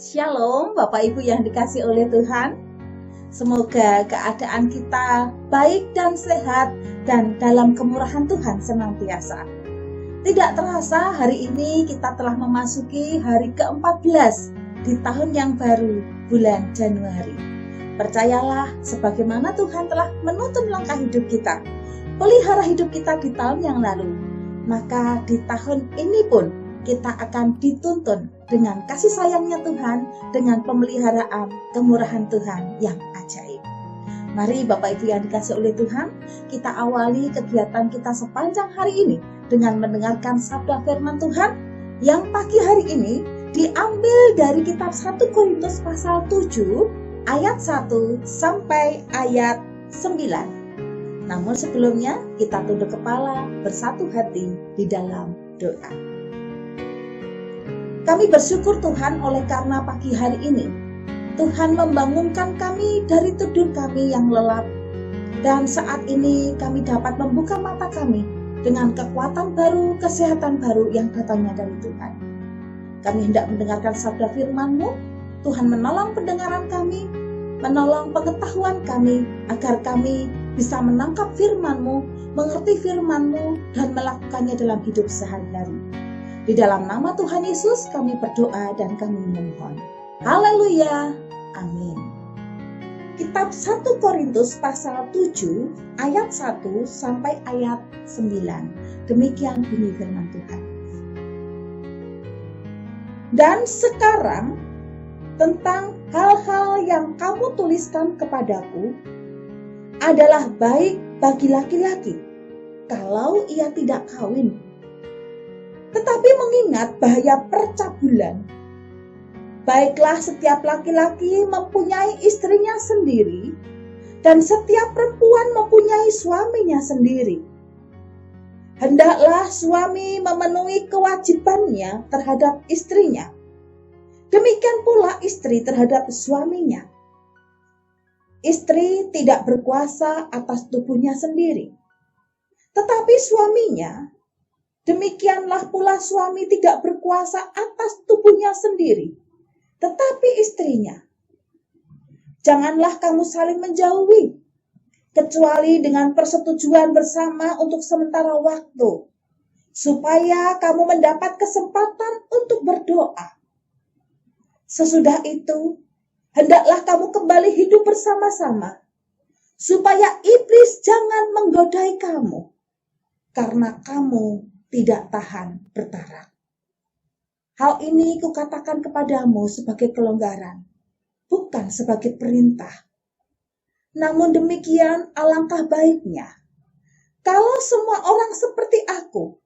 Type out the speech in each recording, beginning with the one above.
Shalom Bapak Ibu yang dikasih oleh Tuhan. Semoga keadaan kita baik dan sehat dan dalam kemurahan Tuhan senantiasa. Tidak terasa hari ini kita telah memasuki hari ke-14 di tahun yang baru, bulan Januari. Percayalah sebagaimana Tuhan telah menuntun langkah hidup kita, pelihara hidup kita di tahun yang lalu, maka di tahun ini pun kita akan dituntun dengan kasih sayangnya Tuhan, dengan pemeliharaan kemurahan Tuhan yang ajaib. Mari Bapak Ibu yang dikasih oleh Tuhan, kita awali kegiatan kita sepanjang hari ini dengan mendengarkan sabda firman Tuhan yang pagi hari ini diambil dari kitab 1 Korintus pasal 7 ayat 1 sampai ayat 9. Namun sebelumnya kita tunduk kepala bersatu hati di dalam doa. Kami bersyukur Tuhan oleh karena pagi hari ini Tuhan membangunkan kami dari tidur kami yang lelap. Dan saat ini kami dapat membuka mata kami dengan kekuatan baru, kesehatan baru yang datangnya dari Tuhan. Kami hendak mendengarkan sabda firman-Mu. Tuhan menolong pendengaran kami, menolong pengetahuan kami, agar kami bisa menangkap firman-Mu, mengerti firman-Mu, dan melakukannya dalam hidup sehari-hari. Di dalam nama Tuhan Yesus kami berdoa dan kami memohon. Haleluya. Amin. Kitab 1 Korintus pasal 7 ayat 1 sampai ayat 9. Demikian bunyi firman Tuhan. Dan sekarang tentang hal-hal yang kamu tuliskan kepadaku adalah baik bagi laki-laki kalau ia tidak kawin. Tetapi mengingat bahaya percabulan, baiklah setiap laki-laki mempunyai istrinya sendiri, dan setiap perempuan mempunyai suaminya sendiri. Hendaklah suami memenuhi kewajibannya terhadap istrinya, demikian pula istri terhadap suaminya. Istri tidak berkuasa atas tubuhnya sendiri, tetapi suaminya. Demikianlah pula suami tidak berkuasa atas tubuhnya sendiri, tetapi istrinya. Janganlah kamu saling menjauhi, kecuali dengan persetujuan bersama untuk sementara waktu, supaya kamu mendapat kesempatan untuk berdoa. Sesudah itu, hendaklah kamu kembali hidup bersama-sama, supaya iblis jangan menggodai kamu, karena kamu tidak tahan bertarak. Hal ini kukatakan kepadamu sebagai kelonggaran, bukan sebagai perintah. Namun demikian alangkah baiknya kalau semua orang seperti aku,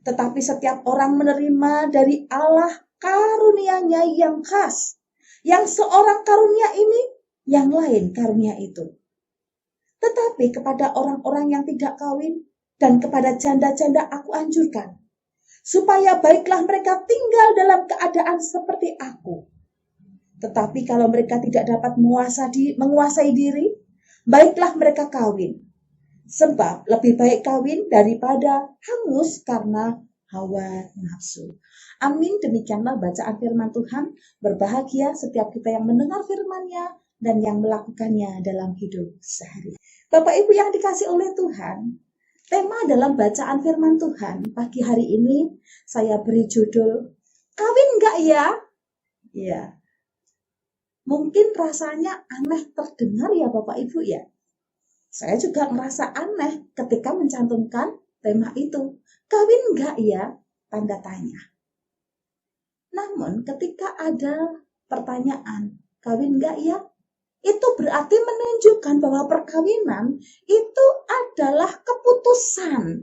tetapi setiap orang menerima dari Allah karunia-Nya yang khas, yang seorang karunia ini, yang lain karunia itu. Tetapi kepada orang-orang yang tidak kawin dan kepada janda-janda aku anjurkan, supaya baiklah mereka tinggal dalam keadaan seperti aku. Tetapi kalau mereka tidak dapat menguasai diri, baiklah mereka kawin. Sebab lebih baik kawin daripada hangus karena hawa nafsu. Amin. Demikianlah bacaan firman Tuhan. Berbahagia setiap kita yang mendengar firman-Nya dan yang melakukannya dalam hidup sehari. Bapak Ibu yang dikasih oleh Tuhan, tema dalam bacaan firman Tuhan pagi hari ini saya beri judul, kawin enggak ya? Ya. Mungkin rasanya aneh terdengar ya Bapak Ibu ya. Saya juga merasa aneh ketika mencantumkan tema itu. Kawin enggak ya? Tanda tanya. Namun ketika ada pertanyaan, kawin enggak ya? Itu berarti menunjukkan bahwa perkawinan itu adalah keputusan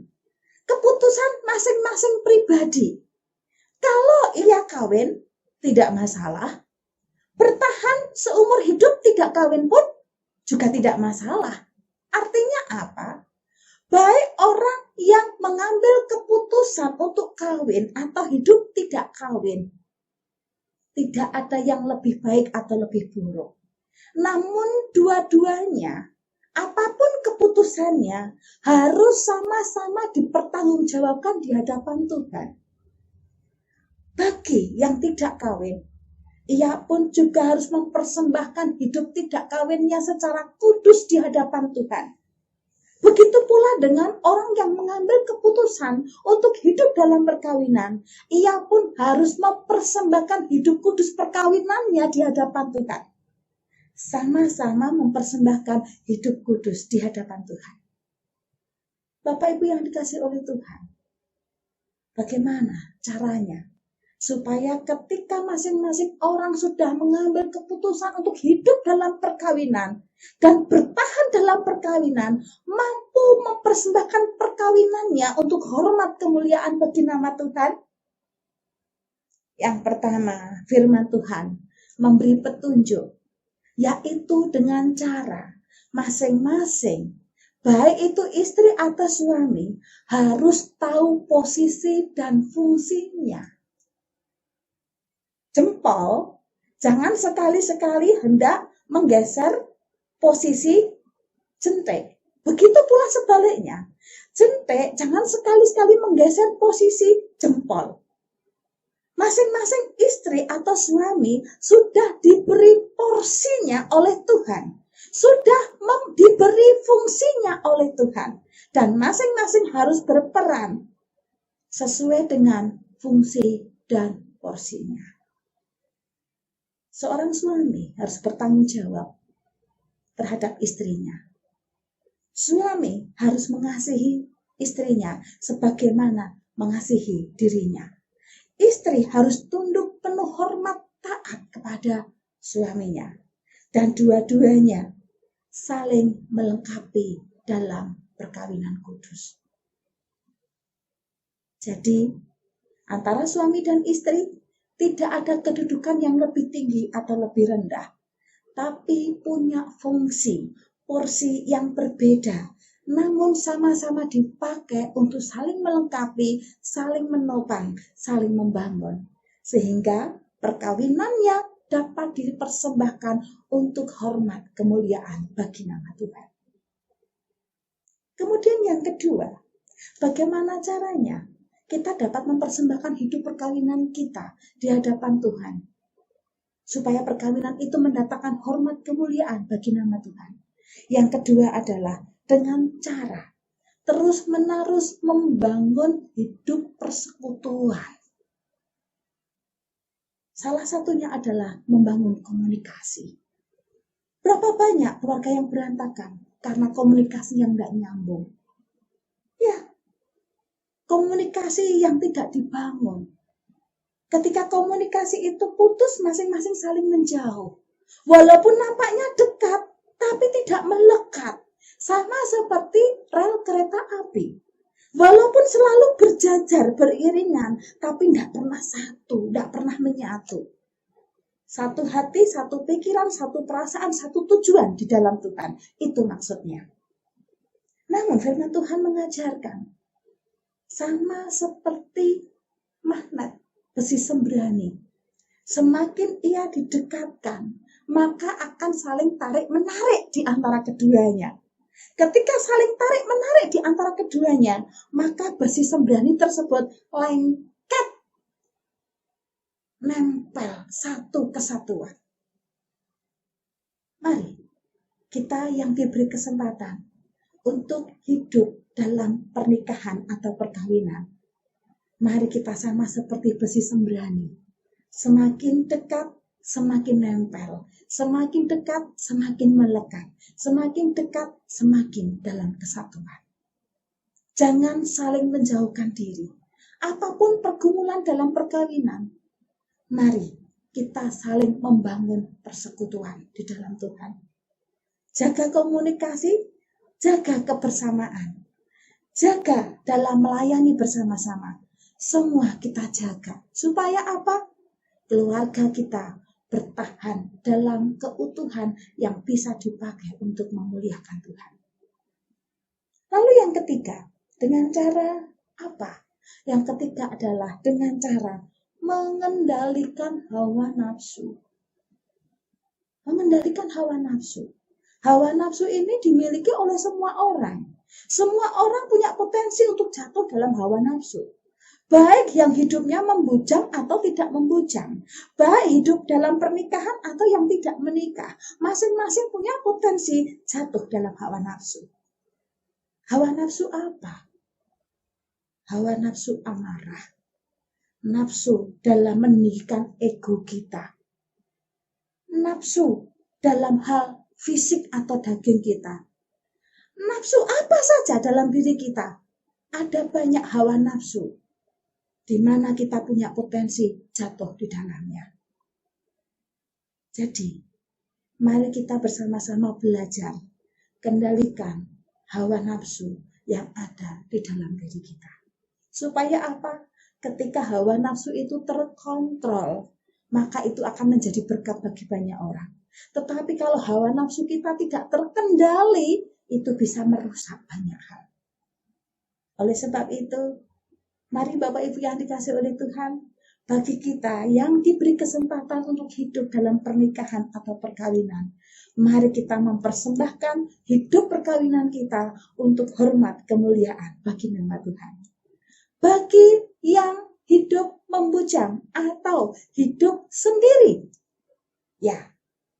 masing-masing pribadi. Kalau ia kawin, tidak masalah. Bertahan seumur hidup tidak kawin pun juga tidak masalah. Artinya apa? Baik orang yang mengambil keputusan untuk kawin atau hidup tidak kawin, tidak ada yang lebih baik atau lebih buruk. Namun dua-duanya, apapun keputusannya, harus sama-sama dipertanggungjawabkan di hadapan Tuhan. Bagi yang tidak kawin, Ia pun juga harus mempersembahkan hidup tidak kawinnya secara kudus di hadapan Tuhan. Begitu pula dengan orang yang mengambil keputusan untuk hidup dalam perkawinan, ia pun harus mempersembahkan hidup kudus perkawinannya di hadapan Tuhan. Sama-sama mempersembahkan hidup kudus di hadapan Tuhan. Bapak Ibu yang dikasihi oleh Tuhan, bagaimana caranya supaya ketika masing-masing orang sudah mengambil keputusan untuk hidup dalam perkawinan dan bertahan dalam perkawinan, mampu mempersembahkan perkawinannya untuk hormat kemuliaan bagi nama Tuhan? Yang pertama, firman Tuhan memberi petunjuk, yaitu dengan cara masing-masing, baik itu istri atau suami, harus tahu posisi dan fungsinya. Jempol jangan sekali-sekali hendak menggeser posisi jentik. Begitu pula sebaliknya. Jentik jangan sekali-sekali menggeser posisi jempol. Masing-masing istri atau suami sudah diberi porsinya oleh Tuhan. Sudah diberi fungsinya oleh Tuhan. Dan masing-masing harus berperan sesuai dengan fungsi dan porsinya. Seorang suami harus bertanggung jawab terhadap istrinya. Suami harus mengasihi istrinya sebagaimana mengasihi dirinya. Istri harus tunduk penuh hormat taat kepada suaminya. Dan dua-duanya saling melengkapi dalam perkawinan kudus. Jadi, antara suami dan istri tidak ada kedudukan yang lebih tinggi atau lebih rendah, tapi punya fungsi, porsi yang berbeda, namun sama-sama dipakai untuk saling melengkapi, saling menopang, saling membangun, sehingga perkawinannya dapat dipersembahkan untuk hormat kemuliaan bagi nama Tuhan. Kemudian yang kedua, bagaimana caranya kita dapat mempersembahkan hidup perkawinan kita di hadapan Tuhan, supaya perkawinan itu mendatangkan hormat kemuliaan bagi nama Tuhan. Yang kedua adalah dengan cara terus-menerus membangun hidup persekutuan. Salah satunya adalah membangun komunikasi. Berapa banyak keluarga yang berantakan karena komunikasi yang tidak nyambung? Ya, komunikasi yang tidak dibangun. Ketika komunikasi itu putus, masing-masing saling menjauh. Walaupun nampaknya dekat, tapi tidak melekat. Sama seperti rel kereta api. Walaupun selalu berjajar, beriringan, tapi tidak pernah satu, tidak pernah menyatu. Satu hati, satu pikiran, satu perasaan, satu tujuan di dalam Tuhan. Itu maksudnya. Namun firman Tuhan mengajarkan, sama seperti magnet besi sembrani. Semakin ia didekatkan, maka akan saling tarik-menarik di antara keduanya. Ketika saling tarik-menarik di antara keduanya, maka besi sembrani tersebut lengket, nempel satu kesatuan. Mari kita yang diberi kesempatan untuk hidup dalam pernikahan atau perkawinan, mari kita sama seperti besi sembrani. Semakin dekat, semakin nempel. Semakin dekat, semakin melekat. Semakin dekat, semakin dalam kesatuan. Jangan saling menjauhkan diri. Apapun pergumulan dalam perkawinan, mari kita saling membangun persekutuan di dalam Tuhan. Jaga komunikasi, jaga kebersamaan. Jaga dalam melayani bersama-sama. Semua kita jaga. Supaya apa? Keluarga kita bertahan dalam keutuhan yang bisa dipakai untuk memuliakan Tuhan. Lalu yang ketiga, dengan cara apa? Yang ketiga adalah dengan cara mengendalikan hawa nafsu. Mengendalikan hawa nafsu. Hawa nafsu ini dimiliki oleh semua orang. Semua orang punya potensi untuk jatuh dalam hawa nafsu. baik yang hidupnya membujang atau tidak membujang, baik hidup dalam pernikahan atau yang tidak menikah, masing-masing punya potensi jatuh dalam hawa nafsu. Hawa nafsu apa? Hawa nafsu amarah, nafsu dalam meninggikan ego kita, nafsu dalam hal fisik atau daging kita, nafsu apa saja dalam diri kita. Ada banyak hawa nafsu di mana kita punya potensi jatuh di dalamnya. Jadi, mari kita bersama-sama belajar kendalikan hawa nafsu yang ada di dalam diri kita. Supaya apa? Ketika hawa nafsu itu terkontrol, maka itu akan menjadi berkat bagi banyak orang. Tetapi kalau hawa nafsu kita tidak terkendali, itu bisa merusak banyak hal. Oleh sebab itu, mari Bapak Ibu yang dikasihi oleh Tuhan, bagi kita yang diberi kesempatan untuk hidup dalam pernikahan atau perkawinan, mari kita mempersembahkan hidup perkawinan kita untuk hormat kemuliaan bagi nama Tuhan. Bagi yang hidup membujang atau hidup sendiri, ya,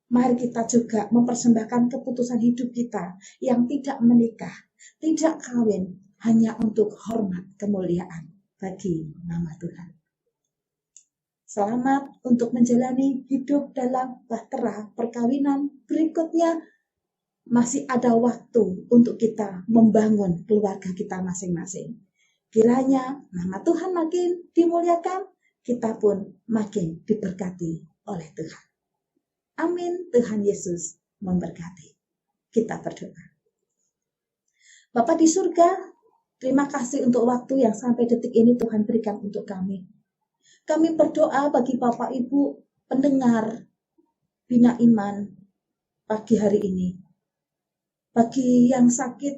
mari kita juga mempersembahkan keputusan hidup kita yang tidak menikah, tidak kawin, hanya untuk hormat kemuliaan bagi nama Tuhan. Selamat untuk menjalani hidup dalam bahtera perkawinan. Berikutnya masih ada waktu untuk kita membangun keluarga kita masing-masing. Kiranya nama Tuhan makin dimuliakan, kita pun makin diberkati oleh Tuhan. Amin. Tuhan Yesus memberkati. Kita berdoa. Bapa di surga, terima kasih untuk waktu yang sampai detik ini Tuhan berikan untuk kami. Kami berdoa bagi Bapak Ibu pendengar Bina Iman pagi hari ini. Bagi yang sakit,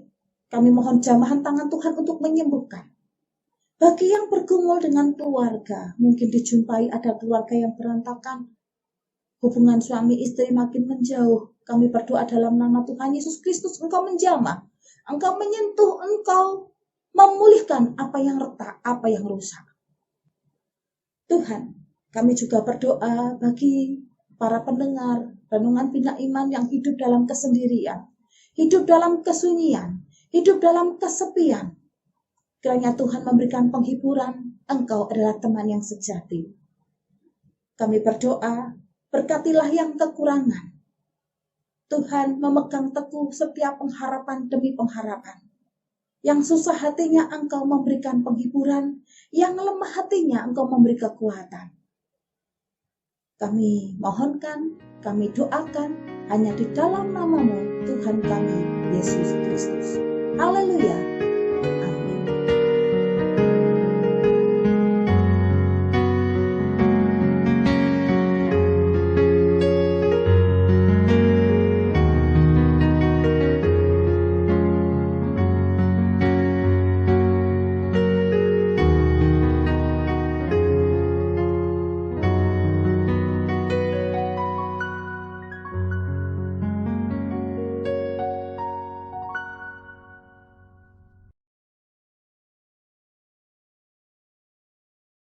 kami mohon jamahan tangan Tuhan untuk menyembuhkan. Bagi yang bergumul dengan keluarga, mungkin dijumpai ada keluarga yang berantakan, hubungan suami istri makin menjauh. Kami berdoa dalam nama Tuhan Yesus Kristus, Engkau menjamah, Engkau menyentuh, Engkau memulihkan apa yang retak, apa yang rusak. Tuhan, kami juga berdoa bagi para pendengar renungan Bina Iman yang hidup dalam kesendirian, hidup dalam kesunyian, hidup dalam kesepian. Kiranya Tuhan memberikan penghiburan, Engkau adalah teman yang sejati. Kami berdoa, berkatilah yang kekurangan. Tuhan memegang teguh setiap pengharapan demi pengharapan. Yang susah hatinya Engkau memberikan penghiburan, yang lemah hatinya Engkau memberi kekuatan. Kami mohonkan, kami doakan, hanya di dalam nama-Mu, Tuhan kami, Yesus Kristus. Haleluya.